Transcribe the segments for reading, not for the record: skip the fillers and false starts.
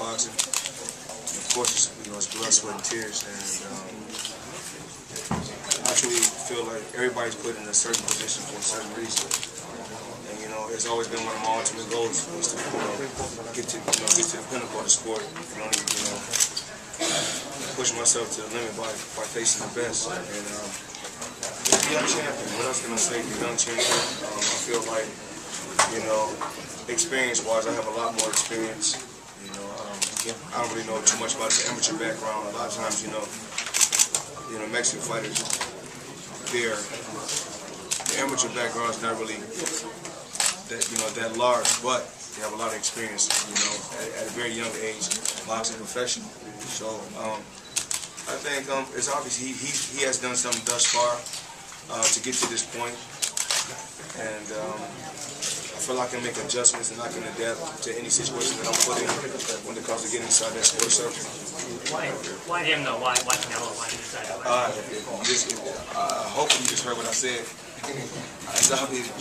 boxing. Of course, it's blood, sweat, and tears, and I truly feel like everybody's put in a certain position for a certain reason. And it's always been one of my ultimate goals was to get to the pinnacle of the sport. Push myself to the limit by facing the best. And the young champion. What else can I say? The young champion. I feel like experience-wise, I have a lot more experience. I don't really know too much about the amateur background. A lot of times, Mexican fighters, the amateur background is not really that large, but they have a lot of experience, at a very young age, boxing professional. So I think it's obvious he has done something thus far to get to this point, and I feel I can make adjustments and I can adapt to any situation that I'm put in when it comes to getting inside that sports circle. Why him though? Why Canelo? Why he decided? Hopefully you just heard what I said.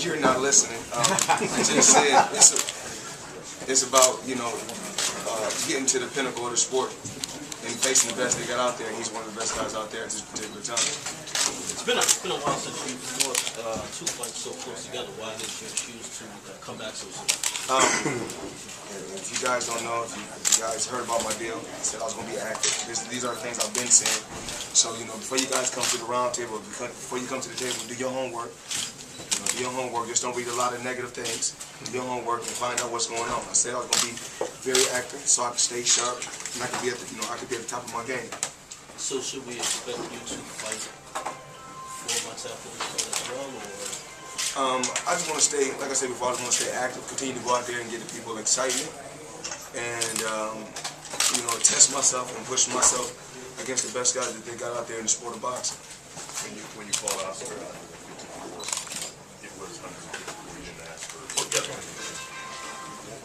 You're not listening. I just said it's about getting to the pinnacle of the sport and facing the best they got out there. He's one of the best guys out there at this particular time. It's been a while since you fought two fights so close together. Why did you choose to come back so soon? If you guys don't know, if you guys heard about my deal, I said I was going to be active. These are things I've been saying. So, before you guys come to the round table, before you come to the table, do your homework. Do your homework. Just don't read a lot of negative things. Do your homework and find out what's going on. I said I was going to be very active so I could stay sharp and I could be at the top of my game. So should we expect you to fight 4 months after this fight as well, or? I just want to stay, like I said before, I just want to stay active, continue to go out there and get the people excitement, and test myself and push myself against the best guys that they got out there in the sport of boxing. When you called out for it was 150 you didn't ask for what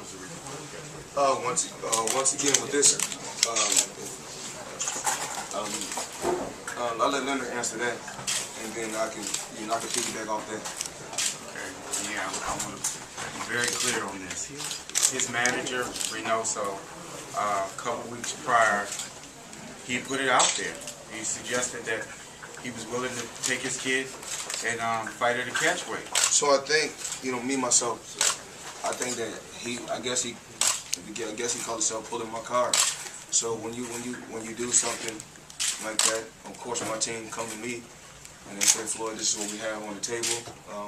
was the reason for the Once again with this, I'll let Leonard answer that, and then I can piggyback off that. Okay, yeah, I want to be very clear on this. His manager, Reynoso, a couple weeks prior, he put it out there. He suggested that he was willing to take his kid and fight at a catch weight. So I think, me myself, I think that I guess he called himself pulling my card. So when you do something like that, of course my team come to me and they say, Floyd, this is what we have on the table.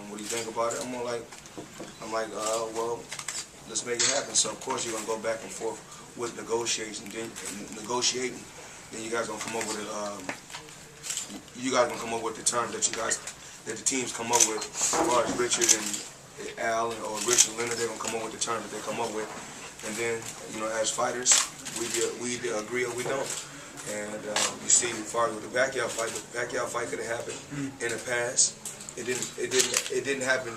What do you think about it? I'm like, well, let's make it happen. So of course you're gonna go back and forth with negotiating. Then you guys gonna come up with the terms that the teams come up with. As far as Richard and Al or Richard and Leonard, they're gonna come up with the terms that they come up with. And then, as fighters, we either agree or we don't. And you see, as far as with the Pacquiao fight could have happened in the past. It didn't happen.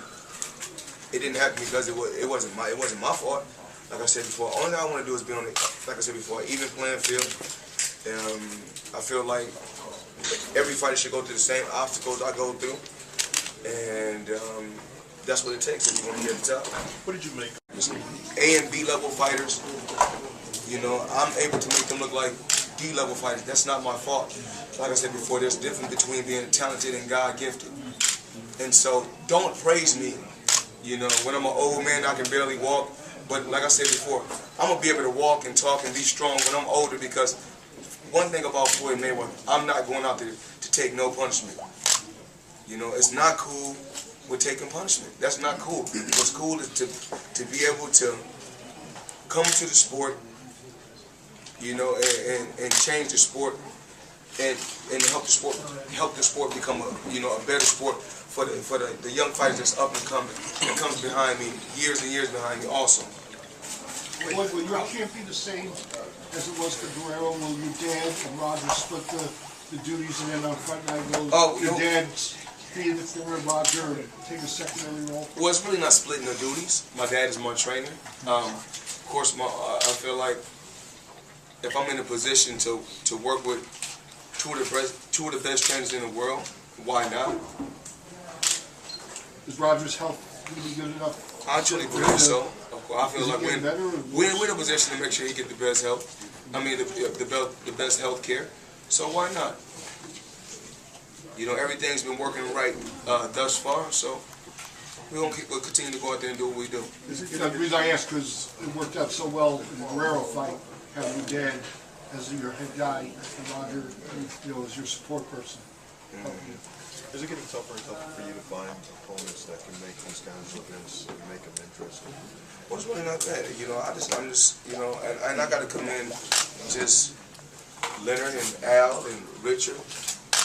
It didn't happen because it wasn't my fault. Like I said before, only thing I want to do is be on like I said before, even playing field. I feel like every fighter should go through the same obstacles I go through, and that's what it takes if you want to get to the top. What did you make? A and B level fighters, I'm able to make them look like D level fighters. That's not my fault. Like I said before, there's a difference between being talented and God gifted. And so don't praise me. When I'm an old man, I can barely walk. But like I said before, I'm gonna be able to walk and talk and be strong when I'm older, because one thing about Floyd Mayweather, I'm not going out there to take no punishment. It's not cool with taking punishment. That's not cool. What's cool is to be able to come to the sport, and change the sport and help the sport become a better sport for the young fighters that's up and coming and comes behind me, years and years behind me also. Will your camp be the same as it was for Guerrero? Will your dad and Roger split the duties, and then on fight night goes your dad be in the corner, Roger, and take a secondary role? Well, it's really not splitting the duties. My dad is my trainer. Of course, I feel like if I'm in a position to work with two of the best trainers in the world, why not? Is Roger's health going to be good enough? I truly believe so. Of I feel Is he like getting better or we're worse? in a position to make sure he get the best help. I mean, the best health care. So why not? You know, everything's been working right thus far. So we'll continue to go out there and do what we do. The reason I ask is it worked out so well in the Guerrero fight, having your dad as your head guy, and Roger, you know, as your support person. Is it getting tougher and tougher for you to find opponents that can make these kinds of events and make them interesting? Well, it's really not that. You know, I'm just, you know, and I got to commend just Leonard and Al and Richard.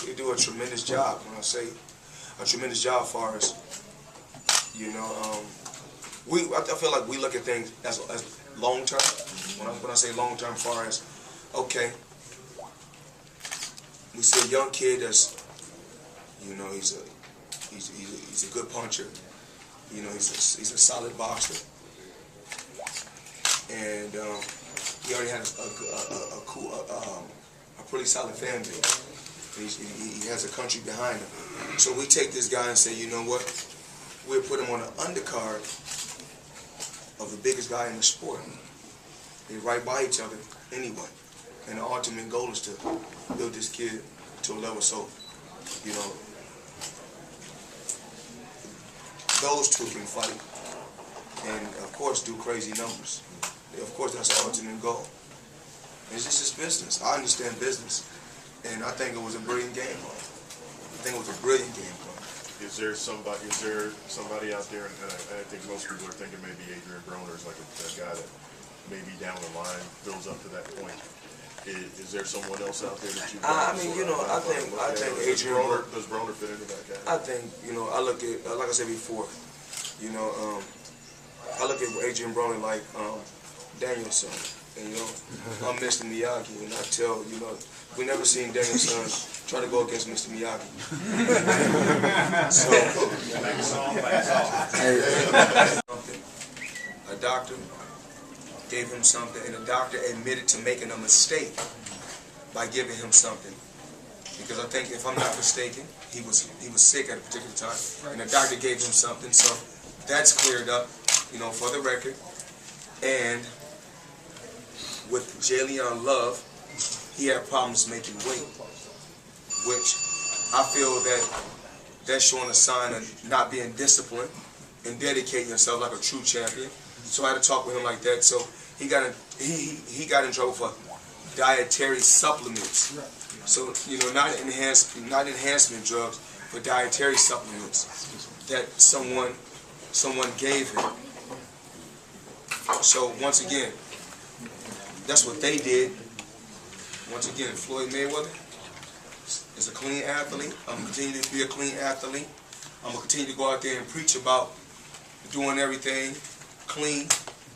They do a tremendous job. When I say a tremendous job, as far as, you know, I feel like we look at things as long term. When I say long term, as far as, okay, we see a young kid that's, you know, he's a good puncher. You know, he's a solid boxer, and he already has a pretty solid fan base. He has a country behind him. So we take this guy and say, you know what? We'll put him on the undercard of the biggest guy in the sport. They're right by each other anyway. And the ultimate goal is to build this kid to a level so, you know, those two can fight and, of course, do crazy numbers. Of course, that's the ultimate goal. It's just business. I understand business. And I think it was a brilliant game plan. I think it was a brilliant game plan. Is there somebody out there, and I think most people are thinking maybe Adrian Broner is like a guy that maybe down the line builds up to that point. Is there someone else out there that you? I mean, you know, I think Adrian Broner. Does Broner fit into that category? I think, you know, I look at, like I said before, you know, I look at Adrian Broner like Danielson. And, you know, I'm Mr. Miyagi, and I tell, you know, we never seen Danielson try to go against Mr. Miyagi. So, a doctor gave him something, and the doctor admitted to making a mistake by giving him something. Because I think, if I'm not mistaken, he was sick at a particular time, and the doctor gave him something. So that's cleared up, you know, for the record. And with Jalen Love, he had problems making weight, which I feel that's showing a sign of not being disciplined and dedicating yourself like a true champion. So I had to talk with him like that. So he got in trouble for dietary supplements. So, you know, not enhancement drugs, but dietary supplements that someone gave him. So once again, that's what they did. Once again, Floyd Mayweather is a clean athlete. I'm going to continue to be a clean athlete. I'm going to continue to go out there and preach about doing everything clean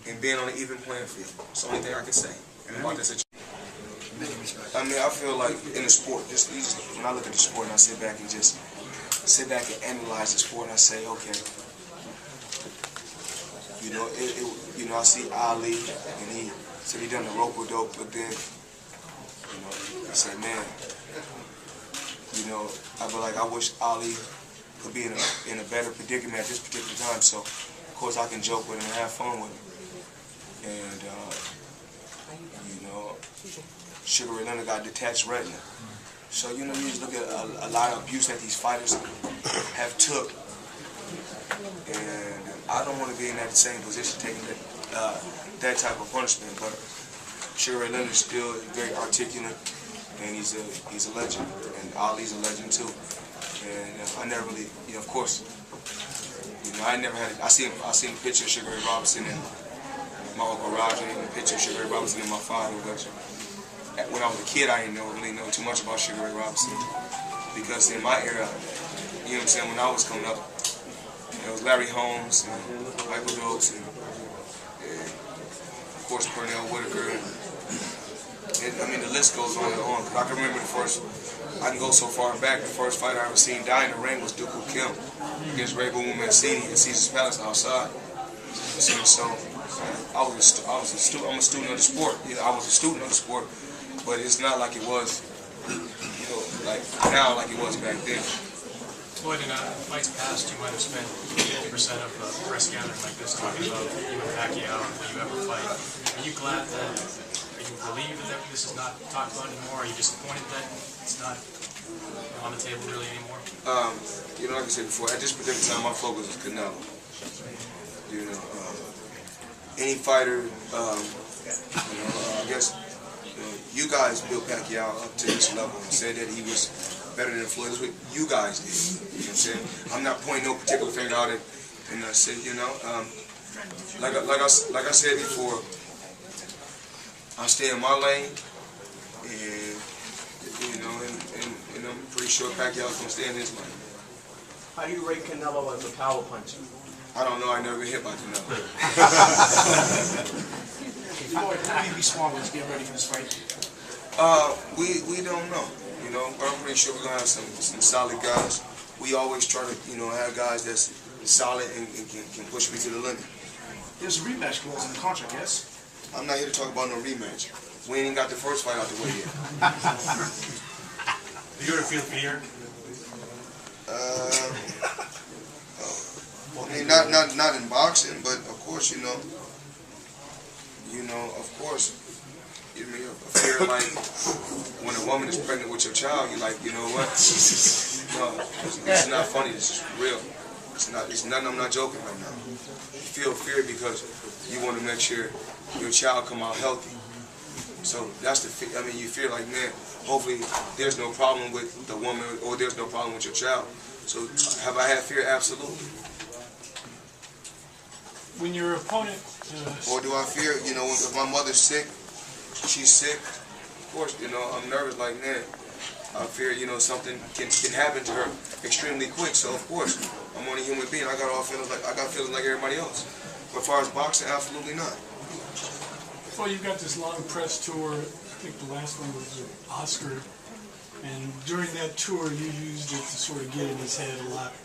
and being on an even playing field. That's the only thing I can say about this situation. I mean, I feel like in the sport, just when I look at the sport and I sit back and analyze the sport and I say, okay, you know, you know, I see Ali and he said he done the rope-a-dope, but then, you know, I say, man, you know, I feel like I wish Ali could be in a better predicament at this particular time. So, of course, I can joke with him and have fun with him. And, you know, Sugar Ray Leonard got detached retina. So, you know, you just look at a lot of abuse that these fighters have took. And I don't want to be in that same position taking that type of punishment, but Sugar Ray Leonard is still very articulate, and he's a legend, and Ali's a legend too. And I never really, you know, of course, you know, I seen a picture of Sugar Ray Robinson and my Uncle Roger, and a picture of Sugar Ray Robinson and my father, which when I was a kid, I didn't really know too much about Sugar Ray Robinson, because in my era, you know what I'm saying, when I was coming up, it was Larry Holmes and Michael Dokes and of course Cornell Whitaker. And I mean, the list goes on and on. Cause I can remember I can go so far back, the first fight I ever seen die in the ring was Dooku Kim against Ray Boom Mancini at Caesar's Palace outside. So I'm a student of the sport. You know, I was a student of the sport, but it's not like it was, you know, like now like it was back then. Floyd, in fights past, you might have spent 50% of the press gathering like this talking about you and Pacquiao and will you ever fight. Are you glad that, are you relieved that this is not talked about anymore? Are you disappointed that it's not on the table really anymore? You know, like I said before, at this particular time, my focus is Canelo. You know, any fighter, I guess, you guys built Pacquiao up to this level and said that he was better than Floyd. That's what you guys did. You know what I'm saying? I'm not pointing no particular finger out at, and I said, you know, like I said before, I stay in my lane, and you know, and I'm pretty sure Pacquiao's gonna stay in his lane. How do you rate Canelo as a power puncher? I don't know. I never been hit by Canelo. Floyd, how do you be smart as get ready for this fight? We don't know. You know, but I'm pretty sure we're gonna have some solid guys. We always try to, you know, have guys that's solid and can push me to the limit. There's a rematch clause in the contract, yes? I'm not here to talk about no rematch. We ain't even got the first fight out the way yet. Do you ever feel fear? I mean, not in boxing, but of course, you know, of course, you mean a fear like when a woman is pregnant with your child, you're like, you know what? No, it's not funny. It's real. It's nothing. I'm not joking right now. You feel fear because you want to make sure your child come out healthy. So that's the fear. I mean, you feel like, man, hopefully there's no problem with the woman or there's no problem with your child. So have I had fear? Absolutely. When your opponent... Or do I fear, you know, if my mother's sick, she's sick, of course, you know, I'm nervous like, man, I fear, you know, something can happen to her extremely quick. So, of course, I'm only a human being. I got feelings like everybody else. But as far as boxing, absolutely not. Well, you've got this long press tour. I think the last one was Oscar. And during that tour, you used it to sort of get in his head a lot.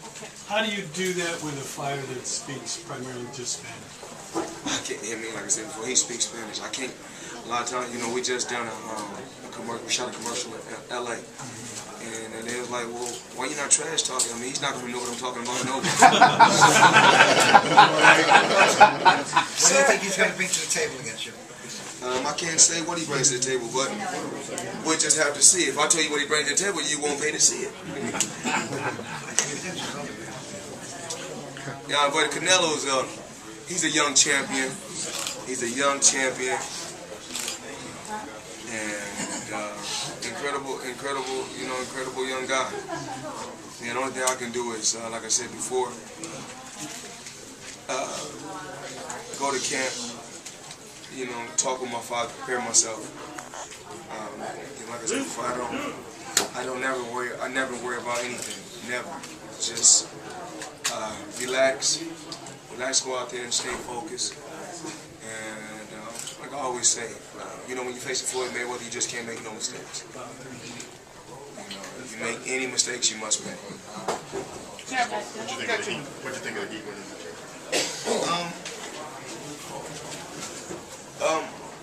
How do you do that with a fighter that speaks primarily just Spanish? I can't, I mean, like I said before, he speaks Spanish. I can't, a lot of times, you know, we just done we shot a commercial in L.A. And they was like, well, why you not trash talking? I mean, he's not going to know what I'm talking about, no. What do you think he's going to bring to the table against you? I can't say what he brings to the table, but we'll just have to see. If I tell you what he brings to the table, you won't pay to see it. Yeah, but Canelo's he's a young champion. He's a young champion, and incredible young guy. And the only thing I can do is, like I said before, go to camp. You know, talk with my father, prepare myself. Like I said before, I never worry about anything. Never. Just relax, go out there and stay focused. And like I always say, you know, when you face a Floyd Mayweather, you just can't make no mistakes. You know, if you make any mistakes, you must pay. What'd you think of the Heat winning?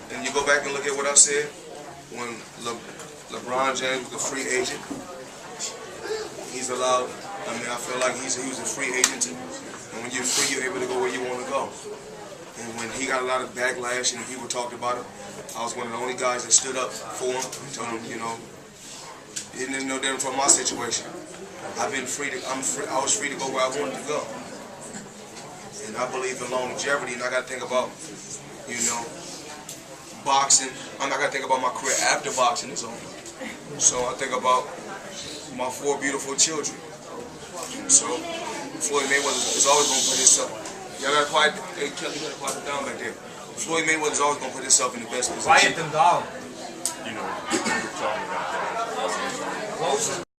And you go back and look at what I said when LeBron James was a free agent. He's allowed. I mean, I feel like he was a free agent, and when you're free, you're able to go where you want to go. And when he got a lot of backlash and people talked about him, I was one of the only guys that stood up for him and told him, you know, it is no different from my situation. I've been free to. I was free to go where I wanted to go, and I believe in longevity. And I got to think about, you know, boxing. I'm not gonna think about my career after boxing is over. So I think about my 4 beautiful children. So Floyd Mayweather is always gonna put himself. Y'all gotta quiet. Hey Kelly, you gotta quiet them down back there. Floyd Mayweather is always gonna put himself in the best position. Quiet them down. You know, we were talking about that.